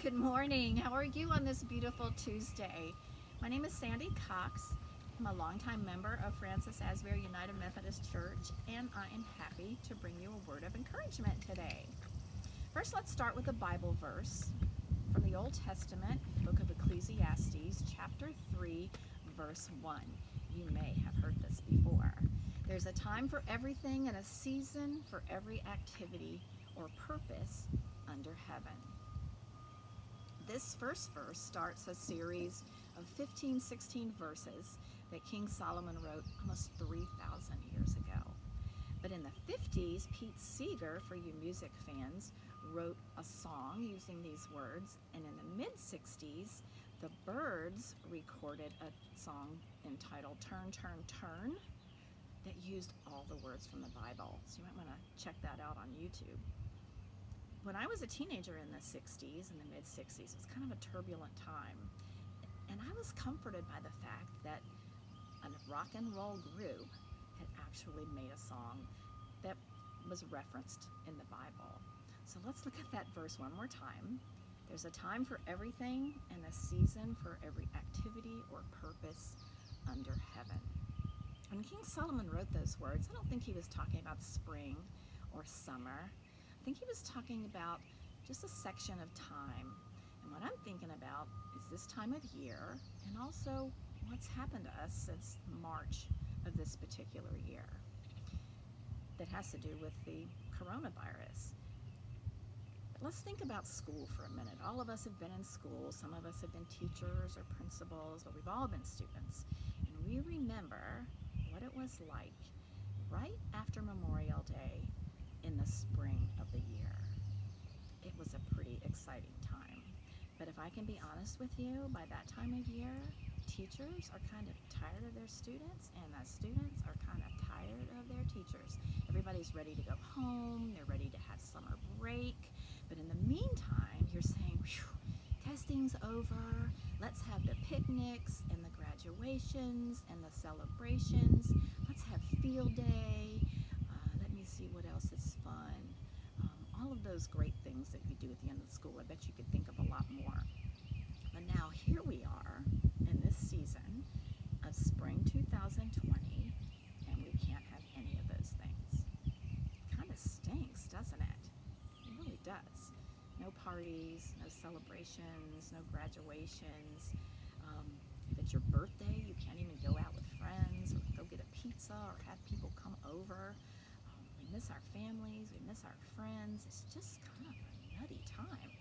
Good morning. How are you on this beautiful Tuesday? My name is Sandi Cox. I'm a longtime member of Francis Asbury United Methodist Church, and I am happy to bring you a word of encouragement today. First, let's start with a Bible verse from the Old Testament, book of Ecclesiastes, chapter 3, verse 1. You may have heard this before. There's a time for everything and a season for every activity or purpose under heaven. This first verse starts a series of 16 verses that King Solomon wrote almost 3,000 years ago. But in the 50s, Pete Seeger, for you music fans, wrote a song using these words, and in the mid-60s, the Byrds recorded a song entitled Turn, Turn, Turn that used all the words from the Bible. So you might want to check that out on YouTube. When I was a teenager in the 60s, in the mid-60s, it was kind of a turbulent time. And I was comforted by the fact that a rock and roll group had actually made a song that was referenced in the Bible. So let's look at that verse one more time. There's a time for everything and a season for every activity or purpose under heaven. When King Solomon wrote those words, I don't think he was talking about spring or summer. I think he was talking about just a section of time. And what I'm thinking about is this time of year, and also what's happened to us since March of this particular year that has to do with the coronavirus. But let's think about school for a minute. All of us have been in school. Some of us have been teachers or principals, but we've all been students. And we remember what it was like right after Memorial Day in the spring of the year. It was a pretty exciting time. But if I can be honest with you, by that time of year, teachers are kind of tired of their students, and the students are kind of tired of their teachers. Everybody's ready to go home, they're ready to have summer break, but in the meantime, you're saying, testing's over, let's have the picnics and the graduations and the celebrations, let's have field day, let me see what else is fun. All of those great things that you do at the end of school. I bet you could think of a lot more. But now here we are in this season of spring 2020, and we can't have any of those things. Kind of stinks, doesn't it? It really does. No parties, no celebrations, no graduations. If it's your birthday, you can't even go out with friends or go get a pizza or have people come over. We miss our families, we miss our friends. It's just kind of a nutty time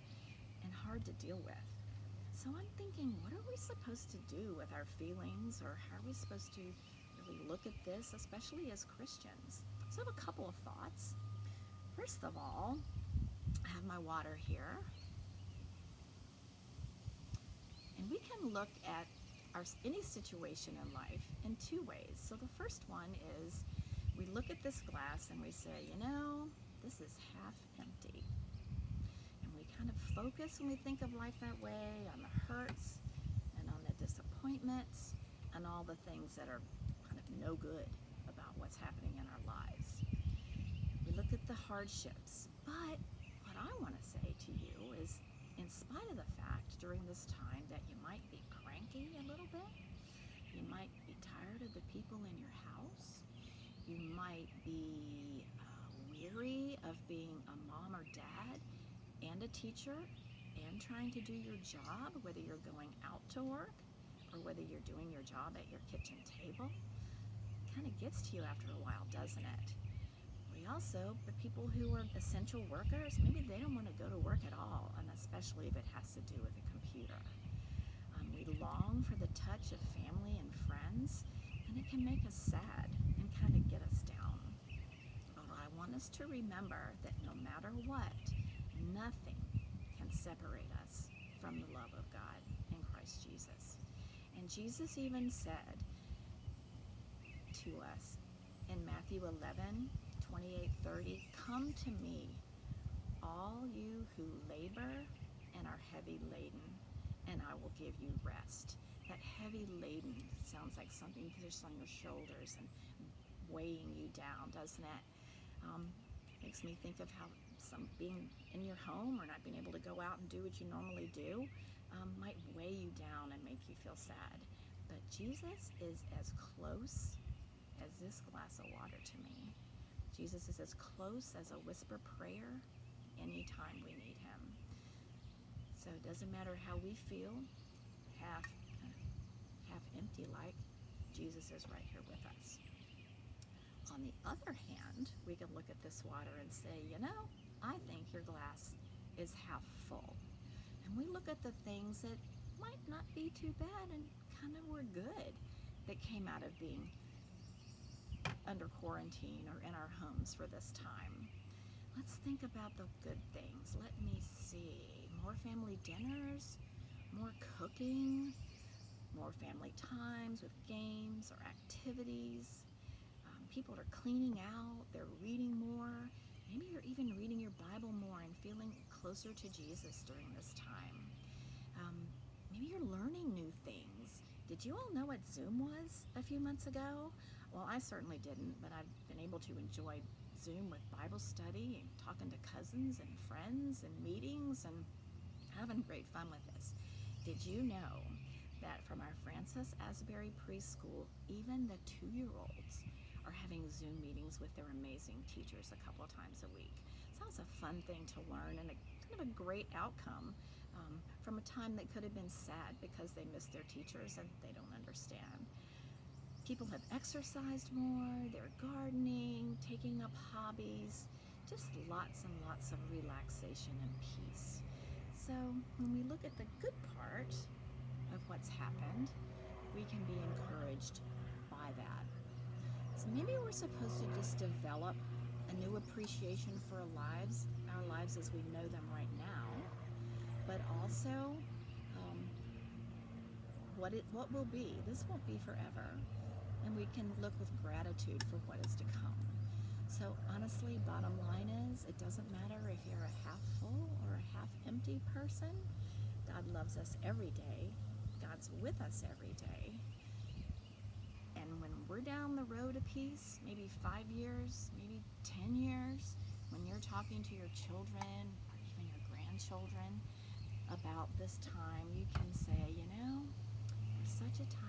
and hard to deal with. So I'm thinking, what are we supposed to do with our feelings, or how are we supposed to really look at this, especially as Christians? So I have a couple of thoughts. First of all, I have my water here. And we can look at any situation in life in two ways. So the first one is we look at this glass and we say, this is half empty. And we kind of focus when we think of life that way on the hurts and on the disappointments and all the things that are kind of no good about what's happening in our lives. We look at the hardships. But what I want to say to you is, in spite of the fact during this time that you might be cranky a little bit, you might be tired of the people in your house, you might be weary of being a mom or dad and a teacher and trying to do your job, whether you're going out to work or whether you're doing your job at your kitchen table. It kind of gets to you after a while, doesn't it? We also, the people who are essential workers, maybe they don't want to go to work at all, and especially if it has to do with a computer. We long for the touch of family and friends, and it can make us sad and kind of get us down. But I want us to remember that no matter what, nothing can separate us from the love of God in Christ Jesus. And Jesus even said to us in Matthew 11:28-30, "Come to me, all you who labor and are heavy laden, and I will give you rest." That heavy laden sounds like something just on your shoulders and weighing you down, doesn't it? Makes me think of how some being in your home or not being able to go out and do what you normally do might weigh you down and make you feel sad. But Jesus is as close as this glass of water to me. Jesus is as close as a whisper prayer anytime we need him. So it doesn't matter how we feel, half empty like, Jesus is right here with us. On the other hand, we can look at this water and say, I think your glass is half full. And we look at the things that might not be too bad and kind of were good that came out of being under quarantine or in our homes for this time. Let's think about the good things. Let me see. More family dinners, more cooking, more family times with games or activities. People are cleaning out, they're reading more. Maybe you're even reading your Bible more and feeling closer to Jesus during this time. Maybe you're learning new things. Did you all know what Zoom was a few months ago? Well, I certainly didn't, but I've been able to enjoy Zoom with Bible study and talking to cousins and friends and meetings and having great fun with this. Did you know that from our Francis Asbury Preschool, even the 2-year-olds are having Zoom meetings with their amazing teachers a couple of times a week? So that was a fun thing to learn and kind of a great outcome from a time that could have been sad because they missed their teachers and they don't understand. People have exercised more, they're gardening, taking up hobbies, just lots and lots of relaxation and peace. So when we look at the good part of what's happened, we can be encouraged by that. So maybe we're supposed to just develop a new appreciation for our lives as we know them right now, but also what will be. This won't be forever, and we can look with gratitude for what is to come. So honestly, bottom line is, it doesn't matter if you're a half full or a half empty person. God loves us every day. God's with us every day. And when we're down the road a piece, maybe 5 years, maybe 10 years, when you're talking to your children or even your grandchildren about this time, you can say, there's such a time